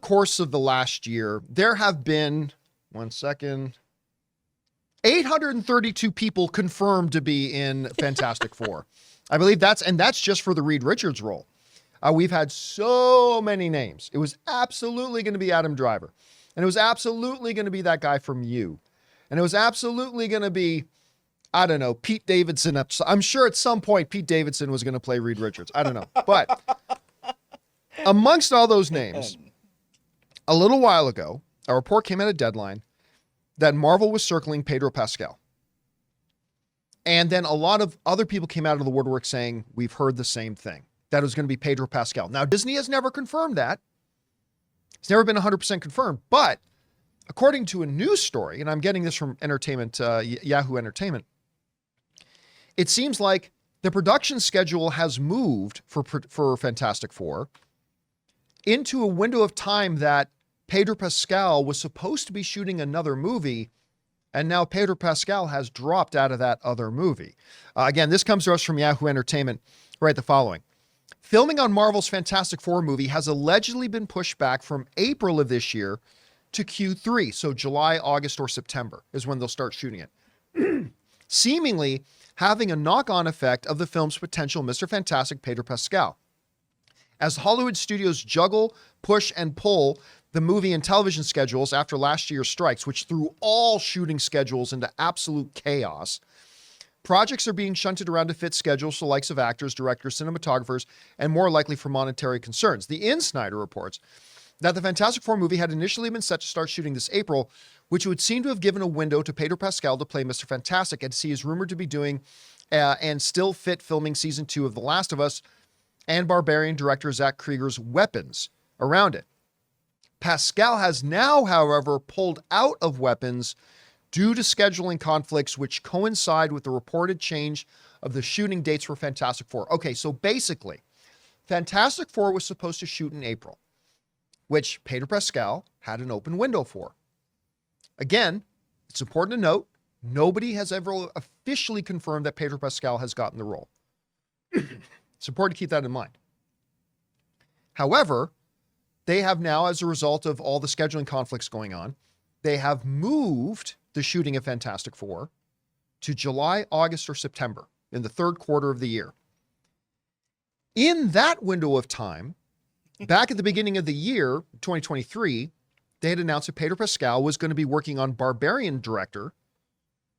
course of the last year, there have been, 832 people confirmed to be in Fantastic Four. I believe that's just for the Reed Richards role. We've had so many names. It was absolutely going to be Adam Driver. And it was absolutely going to be that guy from You. And it was absolutely going to be, I don't know, Pete Davidson. I'm sure at some point Pete Davidson was going to play Reed Richards. I don't know. But amongst all those names, a little while ago, a report came out of Deadline that Marvel was circling Pedro Pascal. And then a lot of other people came out of the woodwork saying, we've heard the same thing, that it was going to be Pedro Pascal. Now, Disney has never confirmed that. It's never been 100% confirmed. But according to a news story, and I'm getting this from Yahoo Entertainment, it seems like the production schedule has moved for Fantastic Four into a window of time that Pedro Pascal was supposed to be shooting another movie, and now Pedro Pascal has dropped out of that other movie. Again, this comes to us from Yahoo Entertainment. Write the following. Filming on Marvel's Fantastic Four movie has allegedly been pushed back from April of this year to Q3, so July, August, or September is when they'll start shooting it. Seemingly having a knock-on effect of the film's potential Mr. Fantastic Pedro Pascal. As Hollywood studios juggle, push, and pull the movie and television schedules after last year's strikes, which threw all shooting schedules into absolute chaos, projects are being shunted around to fit schedules for the likes of actors, directors, cinematographers, and more likely for monetary concerns. The Insider reports that the Fantastic Four movie had initially been set to start shooting this April, which would seem to have given a window to Pedro Pascal to play Mr. Fantastic, and he is rumored to be doing and still fit filming season 2 of The Last of Us and Barbarian director Zach Krieger's Weapons around it. Pascal has now, however, pulled out of Weapons due to scheduling conflicts which coincide with the reported change of the shooting dates for Fantastic Four. Okay, so basically, Fantastic Four was supposed to shoot in April, which Pedro Pascal had an open window for. Again, it's important to note, nobody has ever officially confirmed that Pedro Pascal has gotten the role. It's important to keep that in mind. However, they have now, as a result of all the scheduling conflicts going on, they have moved the shooting of Fantastic Four to July, August, or September in the third quarter of the year. In that window of time, back at the beginning of the year, 2023, they had announced that Pedro Pascal was going to be working on Barbarian director.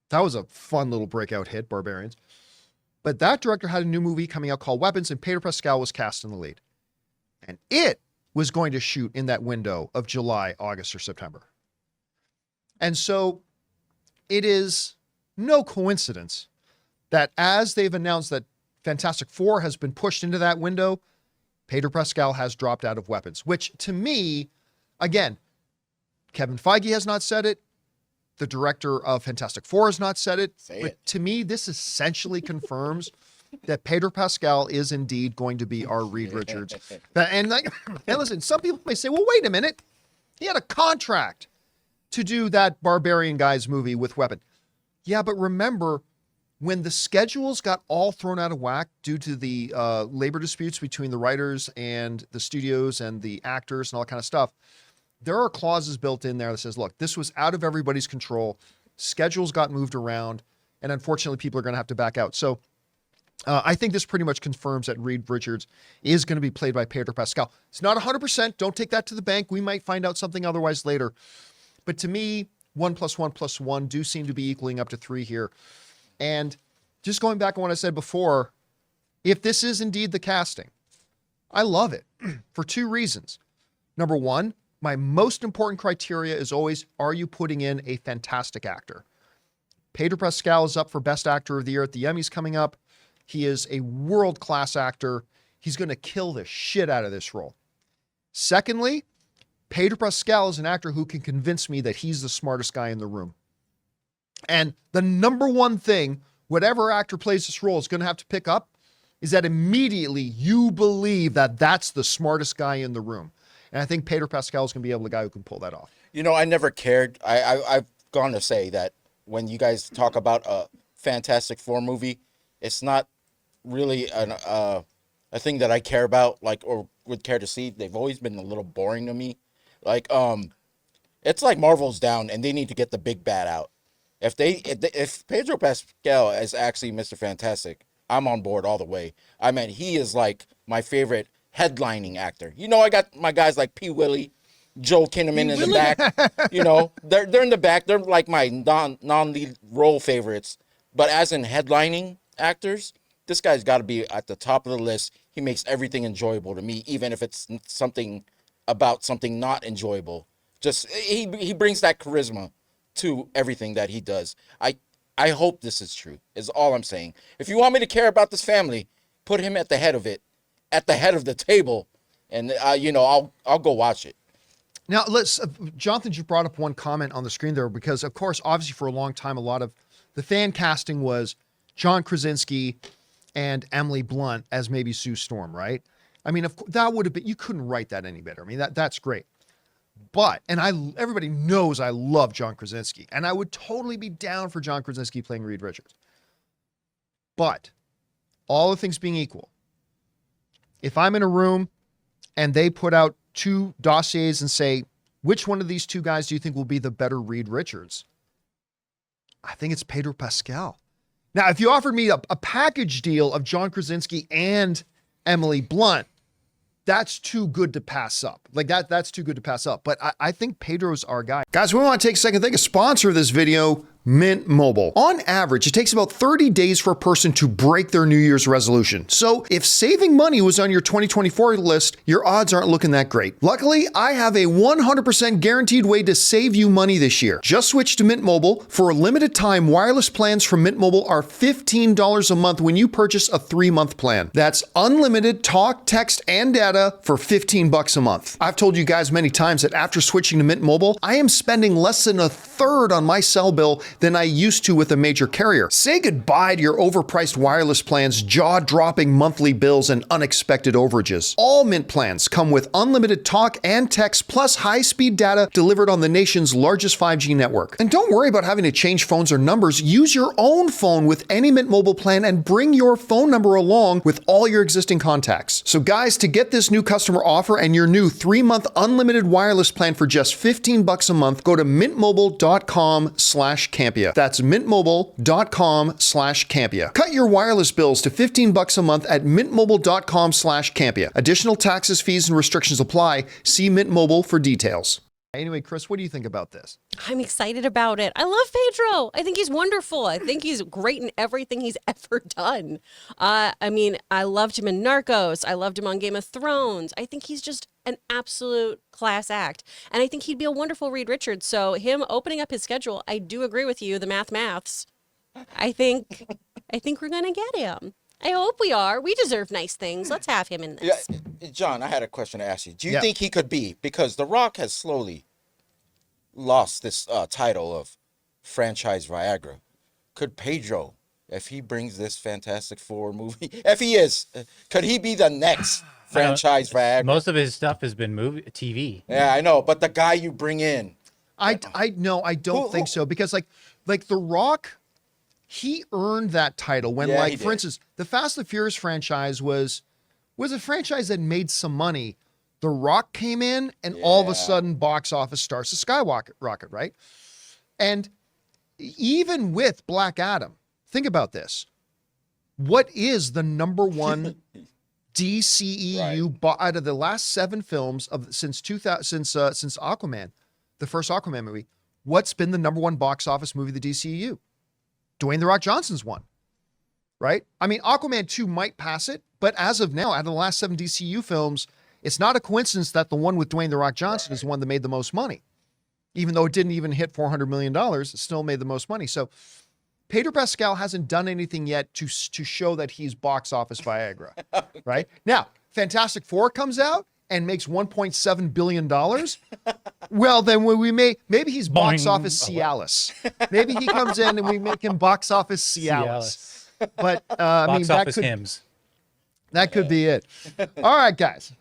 That was a fun little breakout hit, Barbarians. But that director had a new movie coming out called Weapons, and Pedro Pascal was cast in the lead. And it was going to shoot in that window of July, August, or September. And so it is no coincidence that as they've announced that Fantastic Four has been pushed into that window, Pedro Pascal has dropped out of Weapons, which to me, again, Kevin Feige has not said it. The director of Fantastic Four has not said it. To me, this essentially confirms that Pedro Pascal is indeed going to be our Reed Richards. And listen, some people may say, well, wait a minute. He had a contract to do that Barbarian guy's movie with Weapon. Yeah, but remember, when the schedules got all thrown out of whack due to the labor disputes between the writers and the studios and the actors and all that kind of stuff, there are clauses built in there that says, look, this was out of everybody's control. Schedules got moved around, and unfortunately, people are going to have to back out. So I think this pretty much confirms that Reed Richards is going to be played by Pedro Pascal. It's not 100%. Don't take that to the bank. We might find out something otherwise later. But to me, 1 + 1 + 1 do seem to be equaling up to 3 here. And just going back on what I said before, if this is indeed the casting, I love it for 2 reasons. Number one, my most important criteria is always, are you putting in a fantastic actor? Pedro Pascal is up for Best Actor of the Year at the Emmys coming up. He is a world-class actor. He's going to kill the shit out of this role. Secondly, Pedro Pascal is an actor who can convince me that he's the smartest guy in the room. And the number one thing, whatever actor plays this role is going to have to pick up, is that immediately you believe that that's the smartest guy in the room. And I think Pedro Pascal is going to be able to be the guy who can pull that off. You know, I never cared. I've gone to say that when you guys talk about a Fantastic Four movie, it's not really a thing that I care about, like, or would care to see. They've always been a little boring to me. Like, it's like Marvel's down and they need to get the big bad out. If Pedro Pascal is actually Mr. Fantastic, I'm on board all the way. I mean, he is like my favorite headlining actor. You know, I got my guys like P. Willie, Joel Kinnaman in the back. You know, they're in the back. They're like my non-lead role favorites. But as in headlining actors, this guy's got to be at the top of the list. He makes everything enjoyable to me, even if it's something about something not enjoyable. Just he brings that charisma to everything that he does. I hope this is true, is all I'm saying. If you want me to care about this family, put him at the head of it, at the head of the table, and you know, I'll go watch it. Now, let's, Jonathan, you brought up one comment on the screen there because, of course, obviously for a long time, a lot of the fan casting was John Krasinski and Emily Blunt as maybe Sue Storm, right? I mean, of course, that would have been, you couldn't write that any better. I mean, that's great. But, and everybody knows I love John Krasinski, and I would totally be down for John Krasinski playing Reed Richards. But, all the things being equal, if I'm in a room and they put out 2 dossiers and say, which one of these 2 guys do you think will be the better Reed Richards? I think it's Pedro Pascal. Now, if you offered me a package deal of John Krasinski and Emily Blunt, that's too good to pass up. Like that's too good to pass up. But I think Pedro's our guy. Guys, we want to take a second to thank a sponsor of this video, Mint Mobile. On average, it takes about 30 days for a person to break their New Year's resolution. So if saving money was on your 2024 list, your odds aren't looking that great. Luckily, I have a 100% guaranteed way to save you money this year. Just switch to Mint Mobile. For a limited time, wireless plans from Mint Mobile are $15 a month when you purchase a 3-month plan. That's unlimited talk, text, and data for $15 a month. I've told you guys many times that after switching to Mint Mobile, I am spending less than a third on my cell bill than I used to with a major carrier. Say goodbye to your overpriced wireless plans, jaw-dropping monthly bills, and unexpected overages. All Mint plans come with unlimited talk and text plus high-speed data delivered on the nation's largest 5G network. And don't worry about having to change phones or numbers. Use your own phone with any Mint Mobile plan and bring your phone number along with all your existing contacts. So guys, to get this new customer offer and your new 3-month unlimited wireless plan for just $15 a month, go to mintmobile.com/Campea. That's mintmobile.com/Campea. Cut your wireless bills to $15 a month at mintmobile.com/Campea. Additional taxes, fees, and restrictions apply. See Mint Mobile for details. Anyway, Chris, what do you think about this? I'm excited about it. I love Pedro. I think he's wonderful. I think he's great in everything he's ever done. I mean, I loved him in Narcos. I loved him on Game of Thrones. I think he's just an absolute class act. And I think he'd be a wonderful Reed Richards. So him opening up his schedule, I do agree with you, the maths. I think we're going to get him. I hope we are. We deserve nice things. Let's have him in this. Yeah, John, I had a question to ask you. Do you think he could be, because The Rock has slowly lost this title of franchise Viagra, could Pedro, if he brings this Fantastic Four movie, if he is, could he be the next franchise Viagra? Most of his stuff has been TV. Yeah, I know, but the guy you bring in. I don't think so, because like The Rock, he earned that title when, for instance, the Fast and Furious franchise was a franchise that made some money. The Rock came in and all of a sudden box office starts to skyrocket, right? And even with Black Adam, think about this. What is the number one DCEU out of the last 7 films since Aquaman, the first Aquaman movie? What's been the number one box office movie of the DCEU? Dwayne "The Rock" Johnson's one, right? I mean, Aquaman 2 might pass it, but as of now, out of the last 7 DCU films, it's not a coincidence that the one with Dwayne "The Rock" Johnson is the one that made the most money. Even though it didn't even hit $400 million, it still made the most money. So Pedro Pascal hasn't done anything yet to show that he's box office Viagra, right? Now, Fantastic Four comes out and makes $1.7 billion. Well, then maybe he's box office Cialis. Maybe he comes in and we make him box office Cialis. But I mean, that could be it. All right, guys.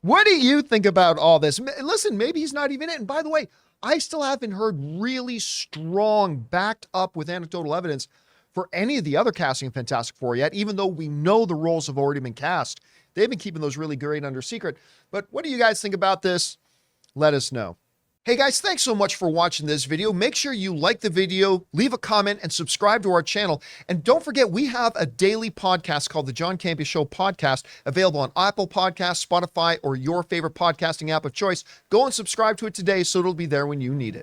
What do you think about all this? Listen, maybe he's not even in. And by the way, I still haven't heard really strong, backed up with anecdotal evidence for any of the other casting of Fantastic Four yet, even though we know the roles have already been cast. They've been keeping those really great under secret. But what do you guys think about this? Let us know. Hey guys, thanks so much for watching this video. Make sure you like the video, leave a comment, and subscribe to our channel. And don't forget, we have a daily podcast called the John Campea Show podcast, available on Apple Podcasts, Spotify, or your favorite podcasting app of choice. Go and subscribe to it today so it'll be there when you need it.